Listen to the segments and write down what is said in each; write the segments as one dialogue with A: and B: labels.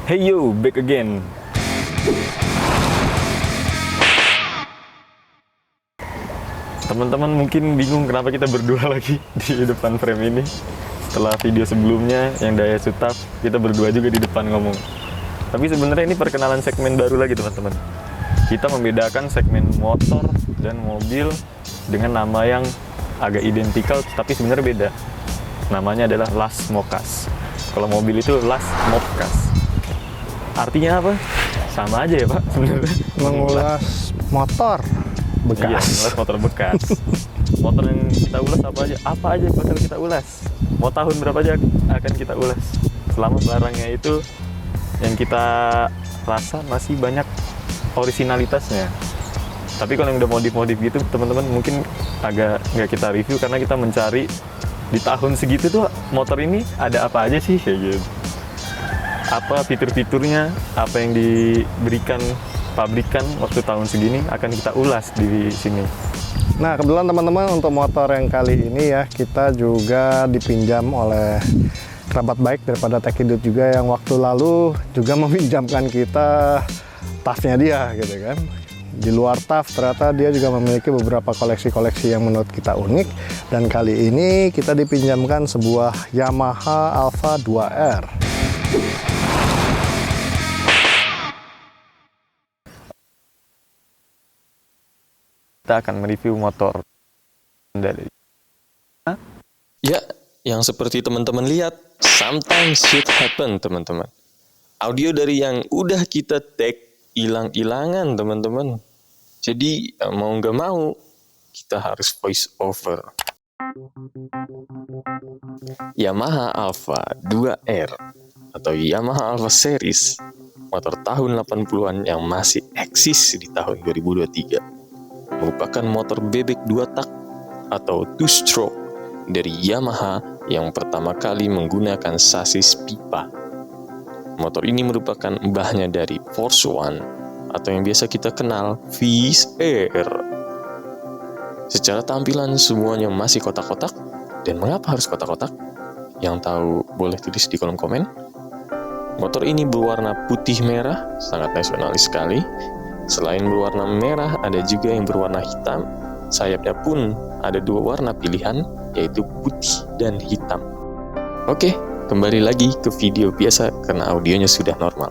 A: Hey yo, back again. Teman-teman mungkin bingung kenapa kita berdua lagi di depan frame ini. Setelah video sebelumnya yang Daya Sutap, kita berdua juga di depan ngomong. Tapi sebenarnya ini perkenalan segmen baru lagi teman-teman. Kita membedakan segmen motor dan mobil dengan nama yang agak identikal tapi sebenarnya beda. Namanya adalah Las Mokas. Kalau mobil itu Las Mopkas. Artinya apa? Sama aja ya Pak sebenarnya.
B: Mengulas motor bekas.
A: Iya, mengulas motor bekas. Motor yang kita ulas apa aja? Apa aja bakal kita ulas? Mau tahun berapa aja akan kita ulas? Selama barangnya itu yang kita rasa masih banyak originalitasnya. Tapi kalau yang udah modif-modif gitu, teman-teman mungkin agak nggak kita review karena kita mencari di tahun segitu tuh motor ini ada apa aja sih kayak gitu. Apa fitur-fiturnya, apa yang diberikan pabrikan waktu tahun segini akan kita ulas di sini.
B: Nah, kebetulan teman-teman untuk motor yang kali ini ya, kita juga dipinjam oleh kerabat baik daripada Tech Hidut juga yang waktu lalu juga meminjamkan kita TAF-nya dia gitu kan. Di luar TAF ternyata dia juga memiliki beberapa koleksi-koleksi yang menurut kita unik, dan kali ini kita dipinjamkan sebuah Yamaha Alpha 2R.
A: Kita akan mereview motor dari
C: Ya, yang seperti teman-teman lihat, sometimes shit happen teman-teman. Audio dari yang udah kita take hilang-hilangan teman-teman. Jadi mau nggak mau kita harus voice over. Yamaha Alpha 2R atau Yamaha Alpha Series, motor tahun 80-an yang masih eksis di tahun 2023. Merupakan motor bebek 2 tak atau 2-stroke dari Yamaha yang pertama kali menggunakan sasis pipa. Motor ini merupakan mbahnya dari Force One atau yang biasa kita kenal Wizz Air. Secara tampilan semuanya masih kotak-kotak, dan mengapa harus kotak-kotak? Yang tahu boleh tulis di kolom komen. Motor ini berwarna putih merah, sangat nasionalis sekali. Selain berwarna merah, ada juga yang berwarna hitam. Sayapnya pun ada 2 warna pilihan, yaitu putih dan hitam. Oke, kembali lagi ke video biasa karena audionya sudah normal.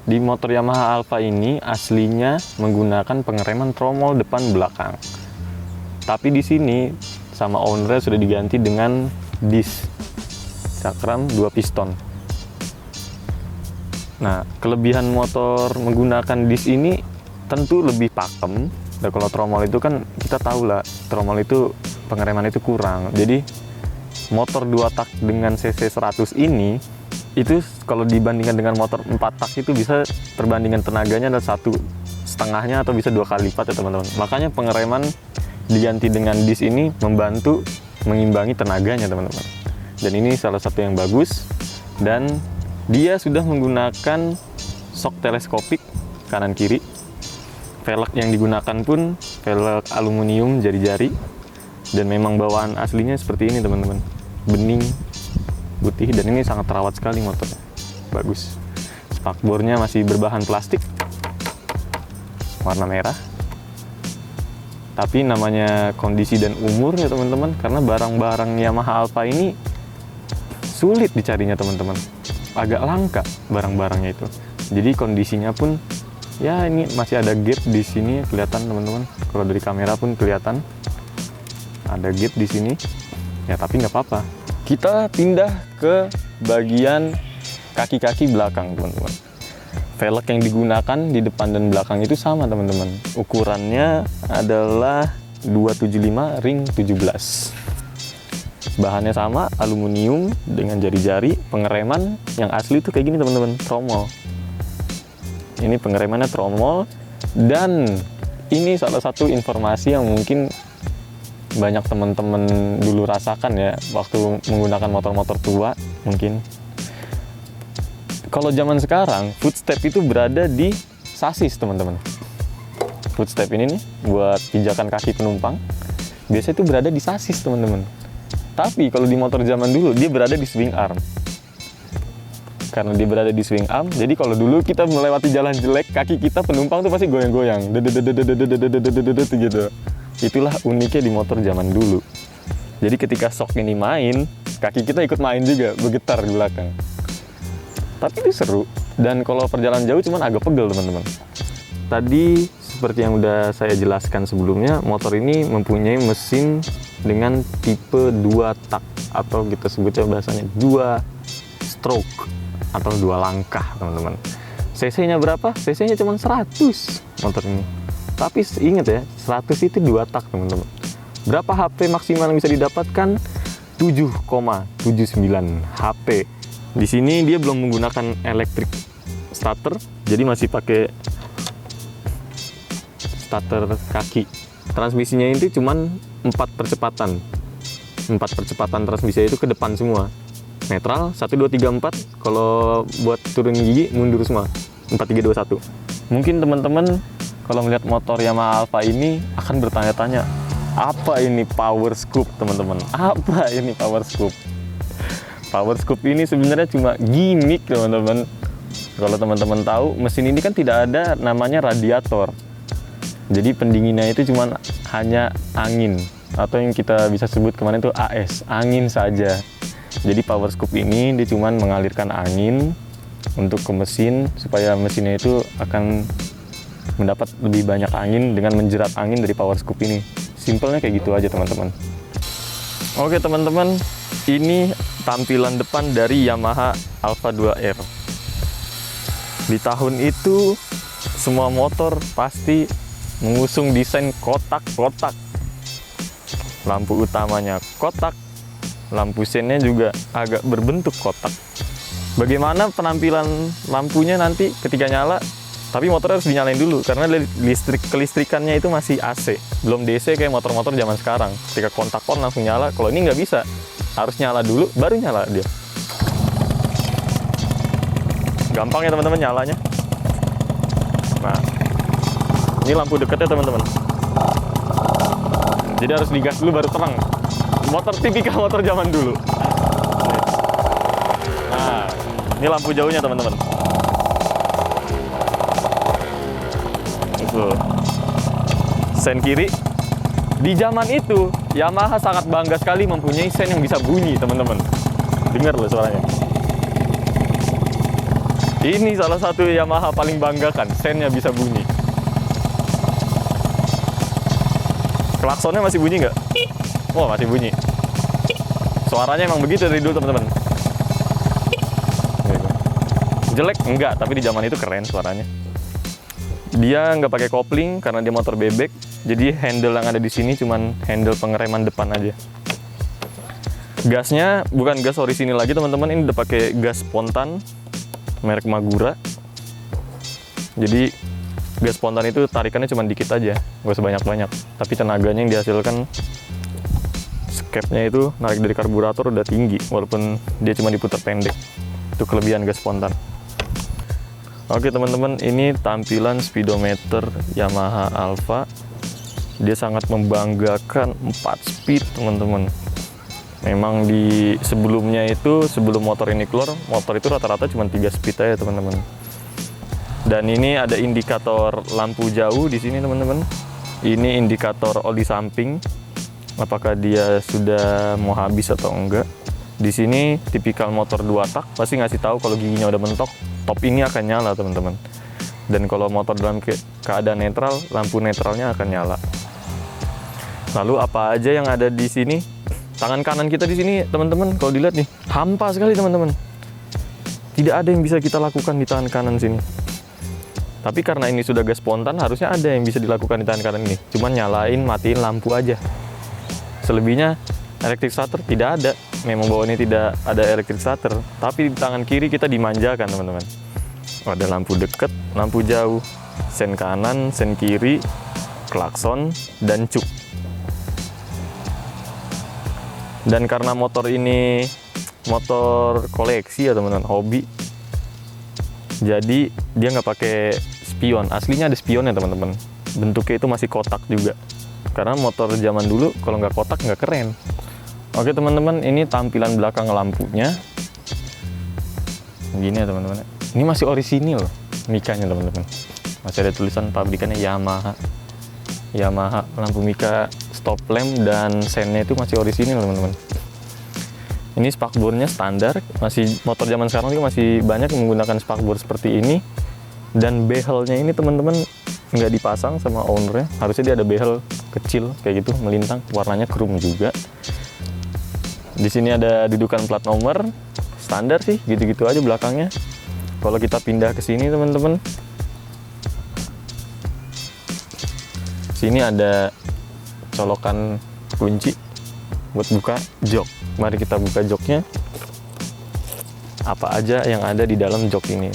A: Di motor Yamaha Alpha ini aslinya menggunakan pengereman tromol depan belakang. Tapi di sini sama ownernya sudah diganti dengan disc cakram 2 piston. Nah, kelebihan motor menggunakan disc ini tentu lebih pakem. Dan kalau tromol itu kan kita tahu lah, tromol itu pengereman itu kurang. Jadi motor 2 tak dengan cc 100 ini itu kalau dibandingkan dengan motor 4 tak itu bisa perbandingan tenaganya adalah 1,5-nya atau bisa 2 kali lipat ya teman-teman. Makanya pengereman diganti dengan disc ini membantu mengimbangi tenaganya teman-teman. Dan ini salah satu yang bagus, dan dia sudah menggunakan shock teleskopik kanan kiri. Velg yang digunakan pun velg aluminium jari-jari, dan memang bawaan aslinya seperti ini teman-teman, bening putih, dan ini sangat terawat sekali motornya, bagus. Spakbornya masih berbahan plastik warna merah, tapi namanya kondisi dan umur ya teman-teman, karena barang-barang Yamaha Alpha ini sulit dicarinya teman-teman, agak langka barang-barangnya itu. Jadi kondisinya pun ya ini masih ada gap di sini kelihatan teman-teman. Kalau dari kamera pun kelihatan ada gap di sini. Ya tapi nggak apa-apa. Kita pindah ke bagian kaki-kaki belakang teman-teman. Velg yang digunakan di depan dan belakang itu sama teman-teman. Ukurannya adalah 275 ring 17. Bahannya sama, aluminium dengan jari-jari. Pengereman yang asli itu kayak gini teman-teman, tromol. Ini pengeremannya tromol, dan ini salah satu informasi yang mungkin banyak teman-teman dulu rasakan ya waktu menggunakan motor-motor tua mungkin. Kalau zaman sekarang, footstep itu berada di sasis teman-teman. Footstep ini nih buat pijakan kaki penumpang, biasanya itu berada di sasis teman-teman. Tapi kalau di motor zaman dulu dia berada di swing arm. karena dia berada di swing arm. Jadi kalau dulu kita melewati jalan jelek, kaki kita penumpang tuh pasti goyang-goyang, gitu. Itulah uniknya di motor zaman dulu. Jadi ketika shock ini main, kaki kita ikut main juga, bergetar di belakang. Tapi itu seru. Dan kalau perjalanan jauh cuman agak pegel teman-teman. Tadi seperti yang udah saya jelaskan sebelumnya, motor ini mempunyai mesin dengan tipe 2 tak atau kita sebutnya bahasanya 2 stroke atau 2 langkah teman-teman. CC-nya berapa? CC-nya cuma 100 motor ini. Tapi ingat ya, 100 itu 2 tak teman-teman. Berapa HP maksimal yang bisa didapatkan? 7,79 HP. Di sini dia belum menggunakan electric starter, jadi masih pakai starter kaki. Transmisinya itu cuman 4 percepatan. 4 percepatan transmisi itu ke depan semua. Netral 1 2 3 4. Kalau buat turun gigi mundur semua. 4 3 2 1. Mungkin teman-teman kalau melihat motor Yamaha Alfa ini akan bertanya-tanya, apa ini power scoop teman-teman? Apa ini power scoop? Power scoop ini sebenarnya cuma gimmick teman-teman. Kalau teman-teman tahu, mesin ini kan tidak ada namanya radiator. Jadi pendinginnya itu cuma hanya angin, atau yang kita bisa sebut kemarin itu AS, angin saja. Jadi power scoop ini dia cuma mengalirkan angin untuk ke mesin supaya mesinnya itu akan mendapat lebih banyak angin dengan menjerat angin dari power scoop ini. Simpelnya kayak gitu aja teman-teman. Oke teman-teman, ini tampilan depan dari Yamaha Alfa 2R. Di tahun itu semua motor pasti mengusung desain kotak-kotak. Lampu utamanya kotak, lampu sennya juga agak berbentuk kotak. Bagaimana penampilan lampunya nanti ketika nyala? Tapi motor harus dinyalain dulu karena kelistrikannya itu masih AC, belum DC kayak motor-motor zaman sekarang. Ketika kontak on langsung nyala. Kalau ini nggak bisa, harus nyala dulu baru nyala dia. Gampang ya teman-teman nyalanya. Nah, ini lampu dekatnya teman-teman. Jadi harus digas dulu baru terang. Motor tipikal motor zaman dulu. Nah, ini lampu jauhnya teman-teman. Sen kiri. Di zaman itu Yamaha sangat bangga sekali mempunyai sen yang bisa bunyi teman-teman. Dengar loh suaranya. Ini salah satu Yamaha paling banggakan, sennya bisa bunyi. Klaksonnya masih bunyi nggak? Oh masih bunyi. Suaranya emang begitu dari dulu teman-teman. Jelek enggak, tapi di zaman itu keren suaranya. Dia nggak pakai kopling karena dia motor bebek, jadi handle yang ada di sini cuman handle pengereman depan aja. Gasnya bukan gas orisinil lagi teman-teman, ini udah pakai gas spontan merek Magura. Jadi gas spontan itu tarikannya cuma dikit aja, nggak sebanyak-banyak, tapi tenaganya yang dihasilkan skepnya itu narik dari karburator udah tinggi walaupun dia cuma diputar pendek. Itu kelebihan gas spontan. Oke teman-teman, ini tampilan speedometer Yamaha Alfa. Dia sangat membanggakan 4 speed teman-teman. Memang di sebelumnya itu, sebelum motor ini keluar, motor itu rata-rata cuma 3 speed aja teman-teman. Dan ini ada indikator lampu jauh di sini teman-teman. Ini indikator oli samping, apakah dia sudah mau habis atau enggak. Di sini tipikal motor 2 tak pasti ngasih tahu kalau giginya udah mentok, top ini akan nyala teman-teman. Dan kalau motor dalam keadaan netral, lampu netralnya akan nyala. Lalu apa aja yang ada di sini? Tangan kanan kita di sini teman-teman, kalau dilihat nih, hampa sekali teman-teman. Tidak ada yang bisa kita lakukan di tangan kanan sini. Tapi karena ini sudah gas spontan, harusnya ada yang bisa dilakukan di tangan kanan ini. Cuman nyalain, matiin lampu aja. Selebihnya electric starter tidak ada. Memang bahwa ini tidak ada electric starter, tapi di tangan kiri kita dimanjakan teman-teman. Ada lampu dekat, lampu jauh, sen kanan, sen kiri, klakson, dan cuk. Dan karena motor ini motor koleksi ya teman-teman, hobi, jadi dia nggak pakai spion. Aslinya ada spionnya teman-teman. Bentuknya itu masih kotak juga. Karena motor zaman dulu kalau nggak kotak nggak keren. Oke teman-teman, ini tampilan belakang lampunya. Gini ya teman-teman. Ini masih orisinil mikanya teman-teman. Masih ada tulisan pabrikannya Yamaha. Yamaha lampu mika stop lamp dan sennya itu masih orisinil teman-teman. Ini spakbornya standar, masih motor zaman sekarang juga masih banyak menggunakan spakbor seperti ini. Dan behelnya ini teman-teman nggak dipasang sama ownernya, harusnya dia ada behel kecil kayak gitu melintang, warnanya chrome juga. Di sini ada dudukan plat nomor, standar sih, gitu-gitu aja belakangnya. Kalau kita pindah ke sini teman-teman, sini ada colokan kunci buat buka jok. Mari kita buka joknya. Apa aja yang ada di dalam jok ini?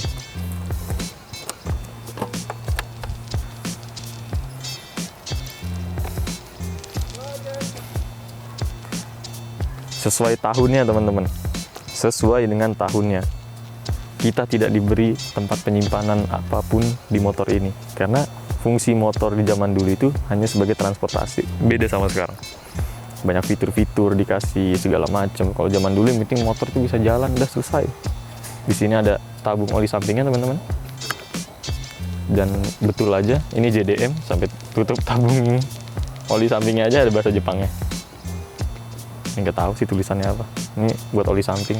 A: Sesuai tahunnya teman-teman, sesuai dengan tahunnya. Kita tidak diberi tempat penyimpanan apapun di motor ini, karena fungsi motor di zaman dulu itu hanya sebagai transportasi. Beda sama sekarang, banyak fitur-fitur dikasih segala macam. Kalau zaman dulu yang penting motor itu bisa jalan, udah selesai. Di sini ada tabung oli sampingnya teman-teman, dan betul aja ini JDM sampai tutup tabung oli sampingnya aja ada bahasa Jepangnya. Nggak tahu sih tulisannya apa. Ini buat oli samping.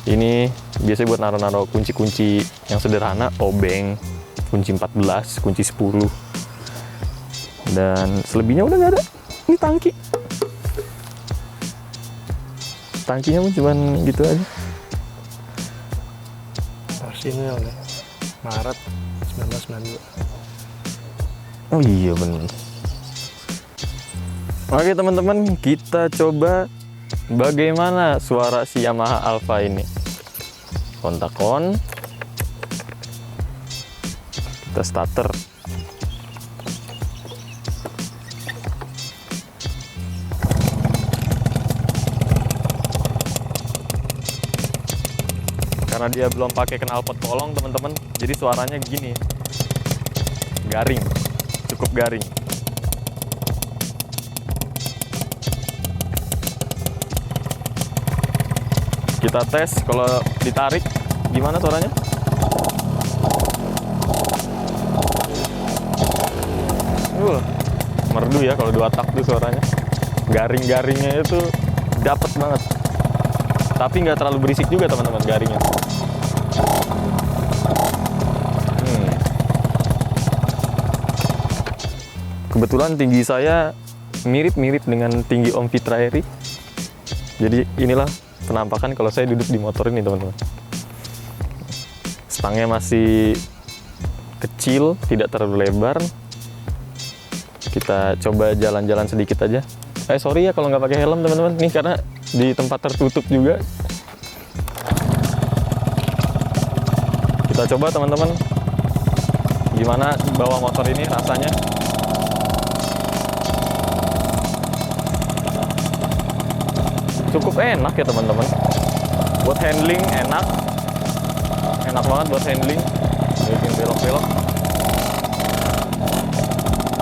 A: Ini biasanya buat naruh-naruh kunci-kunci yang sederhana, obeng, kunci 14, kunci 10. Dan selebihnya udah nggak ada. Ini tangki. Tangkinya pun cuman gitu aja.
B: Orisinil ya, Maret 1992.
A: Oh iya bener. Oke teman-teman, kita coba bagaimana suara si Yamaha Alfa ini. Kontak on. Kita starter. Karena dia belum pakai knalpot kolong teman-teman, jadi suaranya gini. Garing, cukup garing. Kita tes kalau ditarik gimana suaranya. Merdu ya kalau 2 tak tuh suaranya. Garing-garingnya itu dapat banget. Tapi nggak terlalu berisik juga teman-teman garingnya. Kebetulan tinggi saya mirip-mirip dengan tinggi Om Fitra Eri. Jadi inilah penampakan kalau saya duduk di motor ini teman-teman. Stangnya masih kecil, tidak terlalu lebar. Kita coba jalan-jalan sedikit aja. Sorry ya kalau nggak pakai helm teman-teman. Nih karena di tempat tertutup juga. Kita coba teman-teman, gimana bawa motor ini rasanya. Cukup enak ya teman-teman. Buat handling enak banget buat handling. Bikin belok-belok.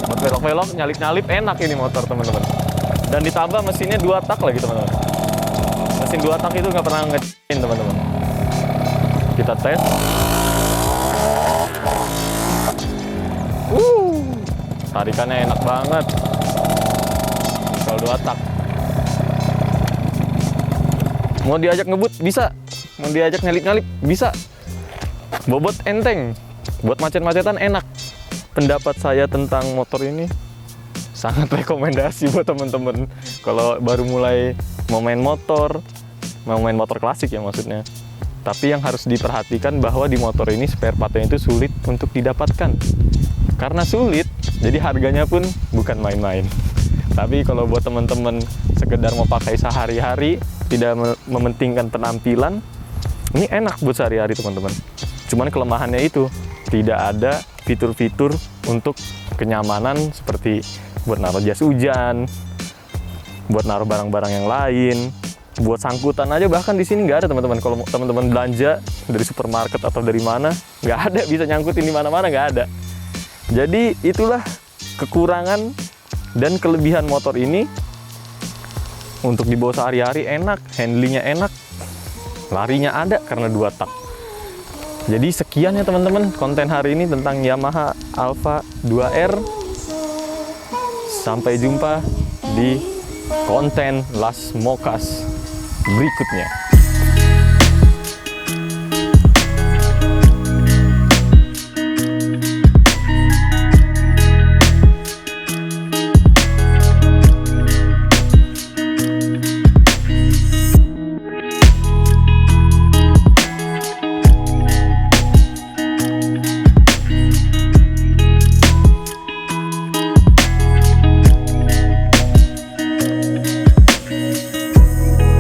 A: Buat belok-belok, nyalip-nyalip enak ini motor teman-teman. Dan ditambah mesinnya 2 tak lagi teman-teman. Mesin 2 tak itu nggak pernah ngecin teman-teman. Kita tes. Tarikannya enak banget. Kalau 2 tak. Mau diajak ngebut bisa, mau diajak nyalip-nyalip bisa. Bobot enteng, buat macet-macetan enak. Pendapat saya tentang motor ini sangat rekomendasi buat temen-temen kalau baru mulai mau main motor klasik ya maksudnya. Tapi yang harus diperhatikan bahwa di motor ini spare partnya itu sulit untuk didapatkan. Karena sulit, jadi harganya pun bukan main-main. Tapi kalau buat teman-teman sekedar mau pakai sehari-hari, tidak mementingkan penampilan, ini enak buat sehari-hari teman-teman. Cuman kelemahannya itu, tidak ada fitur-fitur untuk kenyamanan seperti buat naruh jas hujan, buat naruh barang-barang yang lain, buat sangkutan aja bahkan di sini nggak ada teman-teman. Kalau teman-teman belanja dari supermarket atau dari mana, nggak ada bisa nyangkutin di mana-mana, nggak ada. Jadi itulah kekurangan dan kelebihan motor ini. Untuk dibawa sehari-hari enak, handlingnya enak, larinya ada karena 2 tak. Jadi sekian ya teman-teman konten hari ini tentang Yamaha Alpha 2R. Sampai jumpa di konten Las Mocas berikutnya.